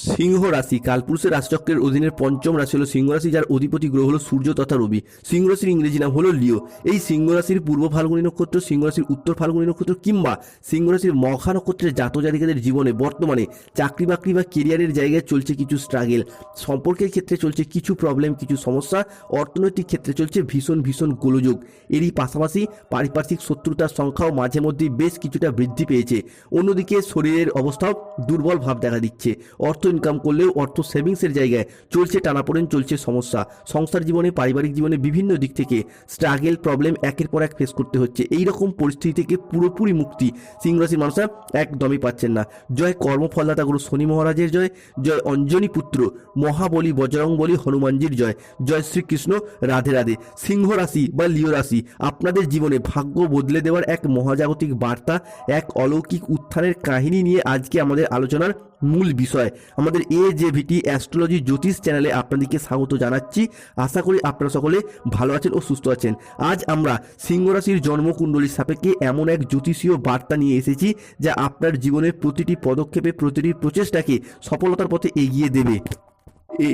সিংহ রাশি কালপুরুষের রাশিচক্রের অধীনের পঞ্চম রাশি হলো সিংহ রাশি, যার অধিপতি গ্রহ হলো সূর্য তথা রবি। সিংহ রাশির ইংরেজি নাম হলো লিও। এই সিংহ রাশির পূর্ব ফাল্গুনী নক্ষত্র, সিংহ রাশির উত্তর ফাল্গুনী নক্ষত্র কিংবা সিংহ রাশির মঘা নক্ষত্রের জাতজাতিকাদের জীবনে বর্তমানে চাকরি বাকরি বা কেরিয়ারের জায়গায় চলছে কিছু স্ট্রাগেল, সম্পর্কের ক্ষেত্রে চলছে কিছু প্রবলেম, কিছু সমস্যা, অর্থনৈতিক ক্ষেত্রে চলছে ভীষণ গোলযোগ। এরই পাশাপাশি পারিপার্শ্বিক শত্রুতার সংখ্যাও মাঝে মধ্যে বেশ কিছুটা বৃদ্ধি পেয়েছে। অন্যদিকে শরীরের অবস্থাও দুর্বল ভাব দেখা দিচ্ছে। অর্থ ইনকাম করলেও অর্থ সেভিংসের জায়গায় চলছে টানাপোড়েন, চলছে সমস্যা। সংসার জীবনে, পারিবারিক জীবনে বিভিন্ন দিক থেকে স্ট্রাগেল, প্রবলেম একের পর এক ফেস করতে হচ্ছে। এই রকম পরিস্থিতি থেকে পুরোপুরি মুক্তি সিংহ রাশির মানুষরা একদমই পাচ্ছেন না। জয় কর্মফলদাতা গুরু শনি মহারাজের জয়, জয় অঞ্জনী পুত্র মহাবলী বজরংবলী হনুমানজির জয়, জয় শ্রীকৃষ্ণ, রাধে রাধে। সিংহ রাশি বা লিও রাশি আপনাদের জীবনে ভাগ্য বদলে দেওয়ার এক মহাজাগতিক বার্তা, এক অলৌকিক উত্থানের কাহিনী নিয়ে আজকে আমাদের আলোচনার মূল বিষয়। আমাদের AJVT অ্যাস্ট্রোলজি জ্যোতিষ চ্যানেলে আপনাদেরকে স্বাগত জানাচ্ছি। আশা করি আপনারা সকলে ভালো আছেন ও সুস্থ আছেন। আজ আমরা সিংহ রাশির জন্মকুণ্ডলীর সাপেক্ষে এমন এক জ্যোতিষীয় বার্তা নিয়ে এসেছি যা আপনার জীবনের প্রতিটি পদক্ষেপে, প্রতিটি প্রচেষ্টাকে সফলতার পথে এগিয়ে দেবে।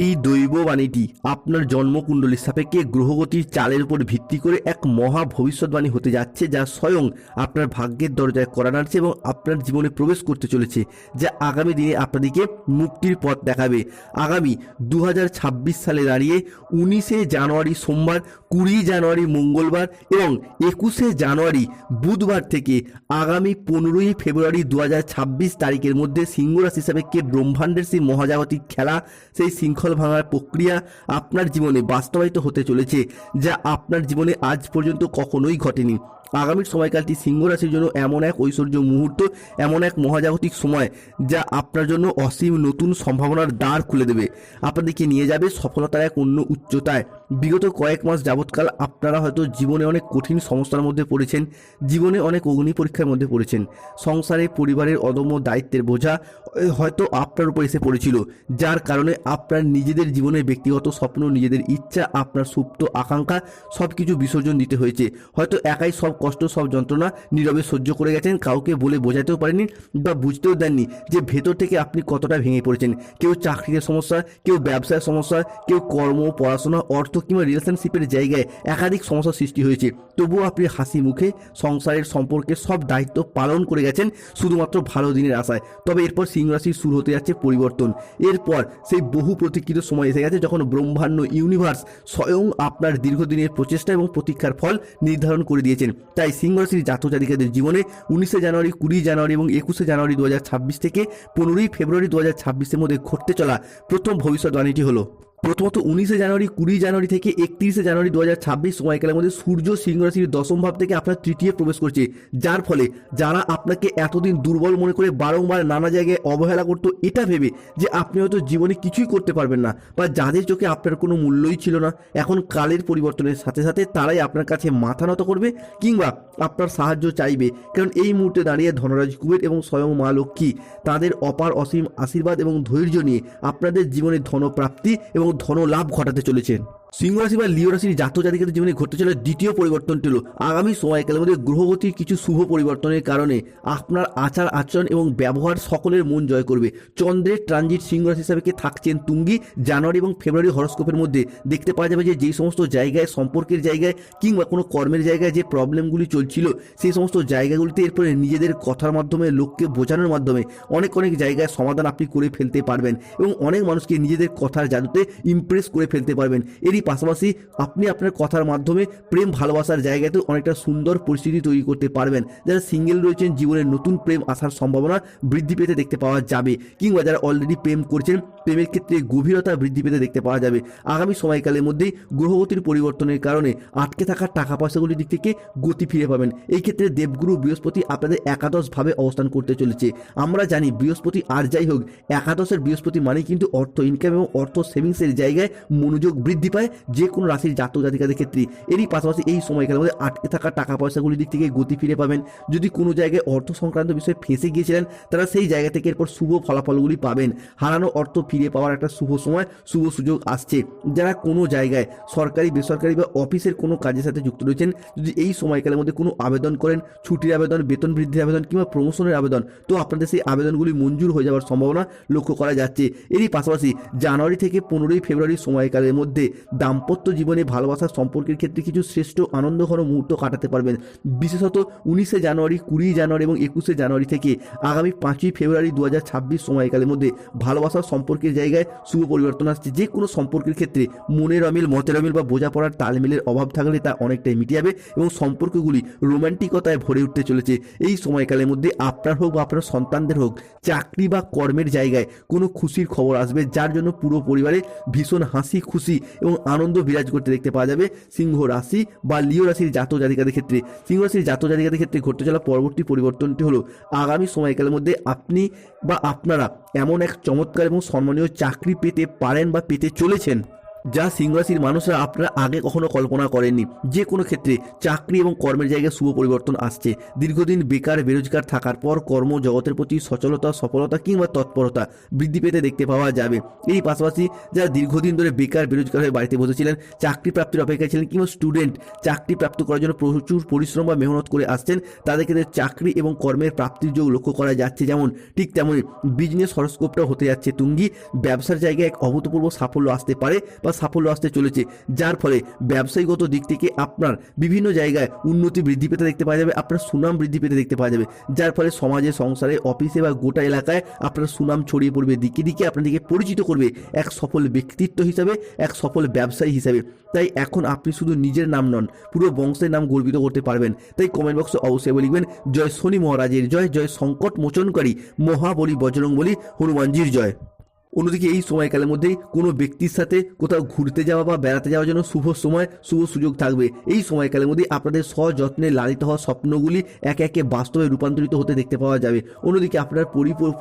এই দৈববাণীটি আপনার জন্মকুণ্ডলীর সাপেক্ষে গ্রহগতির চালের উপর ভিত্তি করে এক মহা ভবিষ্যৎবাণী হতে যাচ্ছে, যা স্বয়ং আপনার ভাগ্যের দরজায় কড়া নাড়ছে এবং আপনার জীবনে প্রবেশ করতে চলেছে, যা আগামী দিনে আপনাদেরকে মুক্তির পথ দেখাবে। আগামী 2026 সালে দাঁড়িয়ে 19শে জানুয়ারি সোমবার, 20 জানুয়ারি মঙ্গলবার এবং 21শে জানুয়ারি বুধবার থেকে আগামী 15ই ফেব্রুয়ারি 2026 তারিখের মধ্যে সিংহ রাশি সাপেক্ষে ব্রহ্মাণ্ডের সেই মহাজাগতিক খেলা, সেই শৃঙ্খল ভাঙার প্রক্রিয়া আপনার জীবনে বাস্তবায়িত হতে চলেছে, যা আপনার জীবনে আজ পর্যন্ত কখনোই ঘটেনি। আগামী সময়কালটি সিংহ রাশির জন্য এমন এক ঐশ্বর্য মুহূর্ত, এমন এক মহাজাগতিক সময় যা আপনার জন্য অসীম নতুন সম্ভাবনার দ্বার খুলে দেবে, আপনাদেরকে নিয়ে যাবে সফলতার এক অন্য উচ্চতায়। বিগত কয়েক মাস যাবৎকাল আপনারা হয়তো জীবনে অনেক কঠিন সমস্যার মধ্যে পড়েছেন, জীবনে অনেক অগ্নি পরীক্ষার মধ্যে পড়েছেন। সংসারে পরিবারের অদম্য দায়িত্বের বোঝা হয়তো আপনার উপর এসে পড়েছিল, যার কারণে আপনার নিজেদের জীবনের ব্যক্তিগত স্বপ্ন, নিজেদের ইচ্ছা, আপনার সুপ্ত আকাঙ্ক্ষা সব কিছু বিসর্জন দিতে হয়েছে। হয়তো একাই সব কষ্ট, সব যন্ত্রণা নীরবে সহ্য করে গেছেন, কাউকে বলে বোঝাতেও পারেননি বা বুঝতেও দেননি যে ভেতর থেকে আপনি কতটা ভেঙে পড়েছেন। কেউ চাকরির সমস্যা, কেউ ব্যবসার সমস্যা, কেউ কর্ম, পড়াশোনা, অর্থ কিংবা রিলেশনশিপের জায়গায় একাধিক সমস্যার সৃষ্টি হয়েছে। তবুও আপনি হাসি মুখে সংসারের সম্পর্কে সব দায়িত্ব পালন করে গেছেন শুধুমাত্র ভালো দিনের আশায়। তবে এরপর সিংহ রাশির শুরু হতে যাচ্ছে পরিবর্তন। এরপর সেই বহু প্রতীক্ষিত সময় এসে গেছে যখন ব্রহ্মাণ্ড, ইউনিভার্স স্বয়ং আপনার দীর্ঘদিনের প্রচেষ্টা এবং প্রতীক্ষার ফল নির্ধারণ করে দিয়েছেন। তাই সিংহ রাশির জাতজাতিকাদের জীবনে 19শে জানুয়ারি, 20 জানুয়ারি এবং 21শে জানুয়ারি 2026 থেকে 15ই ফেব্রুয়ারি 2026-এর মধ্যে ঘটতে চলা প্রথম ভবিষ্যৎবাণীটি হলো, প্রথমত 19শে জানুয়ারি, 20 জানুয়ারি থেকে 31শে জানুয়ারি 2026 সময়কালের মধ্যে সূর্য সিংহ রাশির দশম ভাব থেকে আপনার তৃতীয় প্রবেশ করছে, যার ফলে যারা আপনাকে এতদিন দুর্বল মনে করে বারংবার নানা জায়গায় অবহেলা করতো, এটা ভেবে যে আপনি হয়তো জীবনে কিছুই করতে পারবেন না বা যাদের চোখে আপনার কোনো মূল্যই ছিল না, এখন কালের পরিবর্তনের সাথে সাথে তারাই আপনার কাছে মাথা নত করবে কিংবা আপনার সাহায্য চাইবে। কারণ এই মুহূর্তে দাঁড়িয়ে ধনরাজ কুবের এবং স্বয়ং মা লক্ষ্মী তাদের অপার অসীম আশীর্বাদ এবং ধৈর্য নিয়ে আপনাদের জীবনে ধনপ্রাপ্তি এবং ধন লাভ ঘটাতে চলেছেন। সিংহ রাশি বা লিও রাশির জাতজাতিকাদের জীবনে ঘটতে চলে দ্বিতীয় পরিবর্তনটি হলো আগামী সময়কালের মধ্যে গ্রহগতির কিছু শুভ পরিবর্তনের কারণে আপনার আচার আচরণ এবং ব্যবহার সকলের মন জয় করবে। চন্দ্রের ট্রানজিট সিংহ রাশি হিসাবে থাকছেন তুঙ্গি। জানুয়ারি এবং ফেব্রুয়ারি হরস্কোপের মধ্যে দেখতে পাওয়া যাবে যে যেই সমস্ত জায়গায়, সম্পর্কের জায়গায় কিংবা কোনো কর্মের জায়গায় যে প্রবলেমগুলি চলছিল, সেই সমস্ত জায়গাগুলিতে এরপরে নিজেদের কথার মাধ্যমে, লোককে বোঝানোর মাধ্যমে অনেক জায়গায় সমাধান আপনি করে ফেলতে পারবেন এবং অনেক মানুষকে নিজেদের কথার জাদুতে ইমপ্রেস করে ফেলতে পারবেন। এরই পাশাপাশি আপনি আপনার কথার মাধ্যমে প্রেম ভালোবাসার জায়গাতে অনেকটা সুন্দর পরিস্থিতি তৈরি করতে পারবেন। যারা সিঙ্গেল রয়েছেন জীবনে নতুন প্রেম আসার সম্ভাবনা বৃদ্ধি পেতে দেখতে পাওয়া যাবে, কিংবা যারা অলরেডি প্রেম করছেন প্রেমের ক্ষেত্রে গভীরতা বৃদ্ধি পেতে দেখতে পাওয়া যাবে। আগামী সময়কালের মধ্যেই গ্রহগতির পরিবর্তনের কারণে আটকে থাকা টাকা পয়সাগুলির দিক থেকে গতি ফিরে পাবেন। এই ক্ষেত্রে দেবগুরু বৃহস্পতি আপনাদের একাদশভাবে অবস্থান করতে চলেছে। আমরা জানি বৃহস্পতি আর যাই হোক, একাদশের বৃহস্পতি মানে কিন্তু অর্থ ইনকাম এবং অর্থ সেভিংসের জায়গায় মনোযোগ বৃদ্ধি পায় যে কোনো রাশির জাতক জাতিকাদের ক্ষেত্রে। এরই পাশাপাশি এই সময়কালের মধ্যে আটকে থাকা টাকা পয়সাগুলির দিক থেকে গতি ফিরে পাবেন। যদি কোনো জায়গায় অর্থ সংক্রান্ত বিষয়ে ফেঁসে গিয়েছিলেন, তারা সেই জায়গা থেকে এরপর শুভ ফলাফলগুলি পাবেন। হারানো অর্থ ফিরে পাওয়ার একটা শুভ সময়, শুভ সুযোগ আসছে। যারা কোনো জায়গায় সরকারি বেসরকারি বা অফিসের কোনো কাজের সাথে যুক্ত রয়েছেন, যদি এই সময়কালের মধ্যে কোনো আবেদন করেন, ছুটির আবেদন, বেতন বৃদ্ধির আবেদন কিংবা প্রমোশনের আবেদন, তো আপনাদের সেই আবেদনগুলি মঞ্জুর হয়ে যাওয়ার সম্ভাবনা লক্ষ্য করা যাচ্ছে। এরই পাশাপাশি জানুয়ারি থেকে 15ই ফেব্রুয়ারি সময়কালের মধ্যে দাম্পত্য জীবনে ভালোবাসার সম্পর্কের ক্ষেত্রে কিছু শ্রেষ্ঠ আনন্দঘন মুহূর্ত কাটাতে পারবেন। বিশেষত 19শে জানুয়ারি, 20 জানুয়ারি এবং 21শে জানুয়ারি থেকে আগামী 5ই ফেব্রুয়ারি 2026 সময়কালের মধ্যে ভালোবাসার সম্পর্কের জায়গায় শুভ পরিবর্তন আসছে। যে কোনো সম্পর্কের ক্ষেত্রে মনের অমিল, মতের অমিল বা বোঝাপড়ার তালমিলের অভাব থাকলে তা অনেকটাই মিটে যাবে এবং সম্পর্কগুলি রোমান্টিকতায় ভরে উঠতে চলেছে। এই সময়কালের মধ্যে আপনার হোক বা আপনার সন্তানদের হোক, চাকরি বা কর্মের জায়গায় কোনো খুশির খবর আসবে, যার জন্য পুরো পরিবারে ভীষণ হাসি খুশি এবং আনন্দ বিরাজ করতে দেখতে পাওয়া যাবে সিংহ রাশি বা লিও রাশির জাতক জাতিকাদের ক্ষেত্রে। সিংহ রাশির জাতক জাতিকাদের ক্ষেত্রে ঘটতে চলা পরবর্তী পরিবর্তনটি হলো আগামী সময়কালের মধ্যে আপনি বা আপনারা এমন এক চমৎকার এবং সম্মানীয় চাকরি পেতে পারেন বা পেতে চলেছেন, যা সিংহ রাশির মানুষরা আপনারা আগে কখনো কল্পনা করেননি। যে কোনো ক্ষেত্রে চাকরি এবং কর্মের জায়গায় শুভ পরিবর্তন আসছে। দীর্ঘদিন বেকার বেরোজগার থাকার পর কর্মজগতের প্রতি সচলতা, সফলতা কিংবা তৎপরতা বৃদ্ধি পেতে দেখতে পাওয়া যাবে। এই পাশাপাশি যারা দীর্ঘদিন ধরে বেকার বেরোজগার হয়ে বাড়িতে বসেছিলেন, চাকরি প্রাপ্তির অপেক্ষায় ছিলেন কিংবা স্টুডেন্ট চাকরি প্রাপ্ত করার জন্য প্রচুর পরিশ্রম বা মেহনত করে আসছেন, তাদের ক্ষেত্রে চাকরি এবং কর্মের প্রাপ্তির যোগ লক্ষ্য করা যাচ্ছে। যেমন ঠিক তেমনই বিজনেস হরস্কোপটাও হতে যাচ্ছে তুঙ্গি। ব্যবসার জায়গায় এক অভূতপূর্ব সাফল্য আসতে পারে বা সাফল্য আসতে চলেছে, যার ফলে ব্যবসায়িকগত দিক থেকে আপনার বিভিন্ন জায়গায় উন্নতি বৃদ্ধি পেতে দেখতে পাওয়া যাবে, আপনার সুনাম বৃদ্ধি পেতে দেখতে পাওয়া যাবে, যার ফলে সমাজে, সংসারে, অফিসে বা গোটা এলাকায় আপনার সুনাম ছড়িয়ে পড়বে, দিকে দিকে আপনাদেরকে পরিচিত করবে এক সফল ব্যক্তিত্ব হিসাবে, এক সফল ব্যবসায়ী হিসাবে। তাই এখন আপনি শুধু নিজের নাম নন, পুরো বংশের নাম গর্বিত করতে পারবেন। তাই কমেন্ট বক্সে অবশ্যই লিখবেন জয় শনি মহারাজের জয়, জয় সংকট মোচনকারী মহাবলী বজরংবলী হনুমানজির জয়। অন্যদিকে এই সময়কালের মধ্যেই কোনো ব্যক্তির সাথে কোথাও ঘুরতে যাওয়া বা বেড়াতে যাওয়ার জন্য শুভ সময়, শুভ সুযোগ থাকবে। এই সময়কালের মধ্যেই আপনাদের সযত্নে লালিত হওয়া স্বপ্নগুলি একে একে বাস্তবে রূপান্তরিত হতে দেখতে পাওয়া যাবে। অন্যদিকে আপনার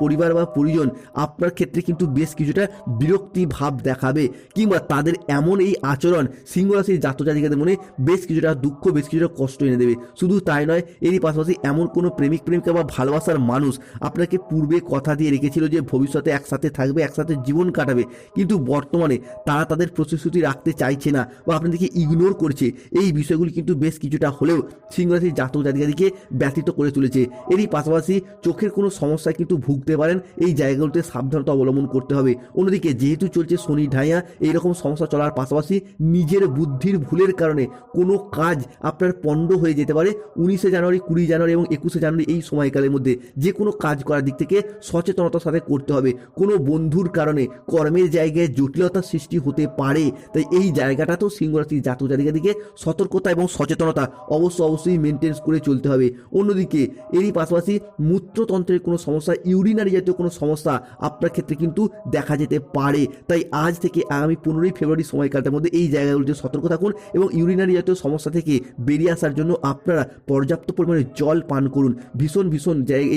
পরিবার বা পরিজন আপনার ক্ষেত্রে কিন্তু বেশ কিছুটা বিরক্তি ভাব দেখাবে, কিংবা তাদের এমন এই আচরণ সিংহ রাশির জাতক জাতিকাদের মনে বেশ কিছুটা দুঃখ, বেশ কিছুটা কষ্ট এনে দেবে। শুধু তাই নয়, এরই পাশাপাশি এমন কোনো প্রেমিক প্রেমিকা বা ভালোবাসার মানুষ আপনাকে পূর্বে কথা দিয়ে রেখেছিল যে ভবিষ্যতে একসাথে থাকবে, একসাথে জীবন কাটাবে, কিন্তু বর্তমানে তারা তাদের প্রতিশ্রুতি রাখতে চাইছে না বা আপনাদেরকে ইগনোর করছে। এই বিষয়গুলি কিন্তু বেশ কিছুটা হলেও সিংহ রাশির জাতক জাতিকাদেরকে ব্যতীত করে তুলেছে। এরই পাশাপাশি চোখের কোনো সমস্যায় কিন্তু ভুগতে পারেন, এই জায়গাগুলোতে সাবধানতা অবলম্বন করতে হবে। অন্যদিকে যেহেতু চলছে শনি ঢাইয়া, এইরকম সমস্যা চলার পাশাপাশি নিজের বুদ্ধির ভুলের কারণে কোনো কাজ আপনার পণ্ড হয়ে যেতে পারে। 19শে জানুয়ারি, 20 জানুয়ারি এবং 21শে জানুয়ারি এই সময়কালের মধ্যে যে কোনো কাজ করার দিক থেকে সচেতনতার সাথে করতে হবে। কোনো বন্ধুর কারণে কর্মের জায়গায় জটিলতার সৃষ্টি হতে পারে, তাই এই জায়গাটাতেও সিংহ রাশির জাতক জাতিকাদেরকে সতর্কতা এবং সচেতনতা অবশ্যই মেনটেন করে চলতে হবে। অন্যদিকে এরই পাশাপাশি মূত্রতন্ত্রের কোনো সমস্যা, ইউরিনারি জাতীয় কোনো সমস্যা আপনার ক্ষেত্রে কিন্তু দেখা যেতে পারে। তাই আজ থেকে আগামী 15ই ফেব্রুয়ারি সময়কালটার মধ্যে এই জায়গাগুলিতে সতর্ক থাকুন এবং ইউরিনারি জাতীয় সমস্যা থেকে বেরিয়ে আসার জন্য আপনারা পর্যাপ্ত পরিমাণে জল পান করুন। ভীষণ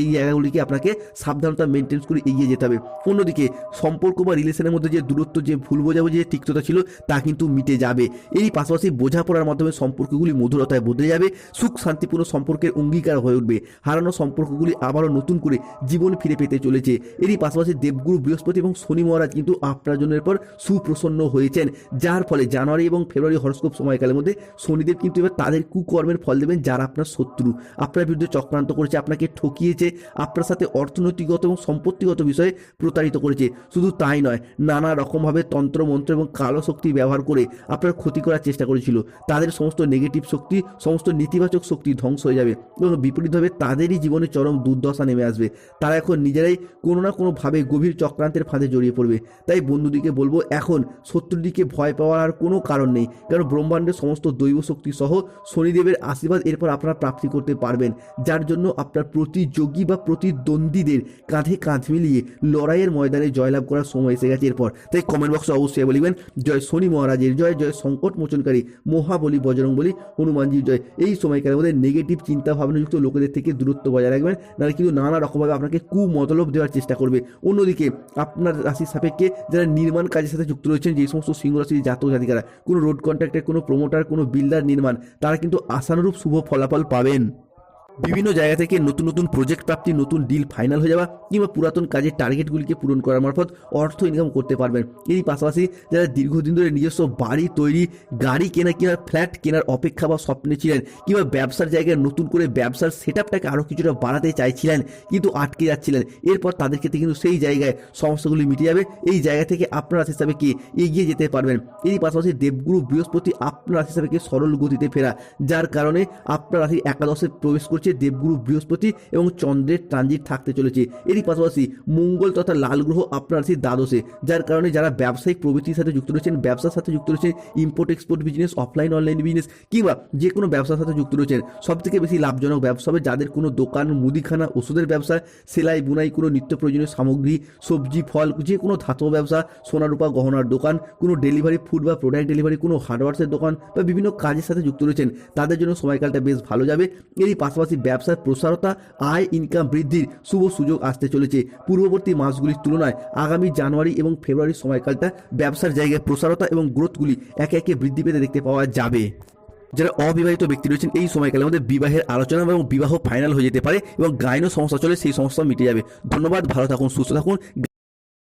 এই জায়গাগুলিকে আপনাকে সাবধানতা মেনটেন করে এগিয়ে যেতে হবে। অন্যদিকে সম্পর্ক বা রিলেশনের মধ্যে যে দূরত্ব, যে ভুল বোঝাবুঝি, যে তিক্ততা ছিল তা কিন্তু মিটে যাবে। এরই পাশাপাশি বোঝাপড়ার মাধ্যমে সম্পর্কগুলি মধুরতায় বদলে যাবে, সুখ শান্তিপূর্ণ সম্পর্কের অঙ্গীকার হয়ে উঠবে, হারানো সম্পর্কগুলি আবারও নতুন করে জীবন ফিরে পেতে চলেছে। এরই পাশাপাশি দেবগুরু বৃহস্পতি এবং শনি মহারাজ কিন্তু আপনার জন্য এরপর সুপ্রসন্ন হয়েছেন, যার ফলে জানুয়ারি এবং ফেব্রুয়ারি হরস্কোপ সময়কালের মধ্যে শনিদেব কিন্তু এবার তাদের কুকর্মের ফল দেবেন, যারা আপনার শত্রু, আপনার বিরুদ্ধে চক্রান্ত করেছে, আপনাকে ঠকিয়েছে, আপনার সাথে অর্থনৈতিকগত এবং সম্পত্তিগত বিষয়ে প্রতারিত করেছে। শুধু তাই নয়, নানা রকমভাবে তন্ত্র মন্ত্র এবং কালো শক্তি ব্যবহার করে আপনার ক্ষতি করার চেষ্টা করেছিল। তাদের সমস্ত নেগেটিভ শক্তি, সমস্ত নেতিবাচক শক্তি ধ্বংস হয়ে যাবে এবং বিপরীতভাবে তাদেরই জীবনে চরম দুর্দশা নেমে আসবে। তারা এখন নিজেরাই কোনো না কোনোভাবে গভীর চক্রান্তের ফাঁদে জড়িয়ে পড়বে। তাই বন্ধুদিকে বলবো, এখন শত্রুদিকে ভয় পাওয়ার আর কোনো কারণ নেই, কারণ ব্রহ্মাণ্ডের সমস্ত দৈব শক্তি সহ শনিদেবের আশীর্বাদ এরপর আপনারা প্রাপ্তি করতে পারবেন, যার জন্য আপনার প্রতিযোগী বা প্রতিদ্বন্দ্বীদের কাঁধে কাঁধ মিলিয়ে লড়াইয়ের ময়দানে জয়লাভ করার সময় এসে গেছে এরপর। তাই কমেন্ট বক্সে অবশ্যই বলিবেন জয় শনি মহারাজের জয়, জয় সংকট মোচনকারী মহাবলী বজরংবলী হনুমানজির জয়। এই সময়কালের মধ্যে নেগেটিভ চিন্তা ভাবনাযুক্ত লোকেদের থেকে দূরত্ব বজায় রাখবেন, নাহলে কিন্তু নানা রকমভাবে আপনাকে কুমতলব দেওয়ার চেষ্টা করবে। অন্যদিকে আপনার রাশির সাপেক্ষে যারা নির্মাণ কাজের সাথে যুক্ত রয়েছেন, যে সমস্ত সিংহ রাশির জাতক জাতিকারা, কোনো রোড কন্ট্রাক্টর, কোনো প্রমোটার, কোনো বিল্ডার, নির্মাণ, তারা কিন্তু আশানুরূপ শুভ ফলাফল পাবেন। বিভিন্ন জায়গা থেকে নতুন নতুন প্রজেক্ট প্রাপ্তি, নতুন ডিল ফাইনাল হয়ে যাওয়া কিংবা পুরাতন কাজের টার্গেটগুলিকে পূরণ করার মারফত অর্থ ইনকাম করতে পারবেন। এরই পাশাপাশি যারা দীর্ঘদিন ধরে নিজস্ব বাড়ি তৈরি, গাড়ি কেনা কিংবা ফ্ল্যাট কেনার অপেক্ষা বা স্বপ্নে ছিলেন, কিংবা ব্যবসার জায়গায় নতুন করে ব্যবসার সেট আপটাকে আরও কিছুটা বাড়াতে চাইছিলেন কিন্তু আটকে যাচ্ছিলেন, এরপর তাদের ক্ষেত্রে কিন্তু সেই জায়গায় সমস্যাগুলি মিটে যাবে। এই জায়গা থেকে আপনার রাশি হিসাবে কি এগিয়ে যেতে পারবেন। এরই পাশাপাশি দেবগুরু বৃহস্পতি আপনার রাশি হিসাবে কি সরল গতিতে ফেরা, যার কারণে আপনার রাশি একাদশে প্রবেশ করছে দেবগুরু বৃহস্পতি এবং চন্দ্রের ট্রানজিট থাকতে চলেছে। এরই পাশাপাশি মঙ্গল তথা লাল গ্রহ আপনার রাশির দ্বাদশে, যার কারণে যারা ব্যবসায়িক প্রবৃত্তির সাথে যুক্ত রয়েছেন, ব্যবসার সাথে যুক্ত রয়েছেন, import export business, offline online business কিংবা যে কোনো ব্যবসার সাথে যুক্ত রয়েছেন, সব থেকে বেশি লাভজনক ব্যবসা হবে যাদের কোনো দোকান, মুদিখানা, ওষুধের ব্যবসা, সেলাই বুনাই, কোনো নিত্য প্রয়োজনীয় সামগ্রী, সবজি ফল, যে কোনো ধাতব ব্যবসা, সোনা রূপা গহনার দোকান, কোনো ডেলিভারি ফুড বা প্রোডাক্ট ডেলিভারি, কোনো হার্ডওয়ার্সের দোকান বা বিভিন্ন কাজের সাথে যুক্ত রয়েছেন, তাদের জন্য সময়কালটা বেশ ভালো যাবে। এরই পাশাপাশি ব্যবসার প্রসারতা, আয় ইনকাম বৃদ্ধির শুভ সুযোগ আসতে চলেছে। পূর্ববর্তী মাসগুলির তুলনায় আগামী জানুয়ারি এবং ফেব্রুয়ারির সময়কালটা ব্যবসার জায়গায় প্রসারতা এবং গ্রোথগুলি একে একে বৃদ্ধি পেতে দেখতে পাওয়া যাবে। যারা অবিবাহিত ব্যক্তি রয়েছেন, এই সময়কালের মধ্যে বিবাহের আলোচনা এবং বিবাহ ফাইনাল হয়ে যেতে পারে এবং গাইনো সমস্যা চলে সেই সমস্যা মিটে যাবে। ধন্যবাদ, ভালো থাকুন, সুস্থ থাকুন।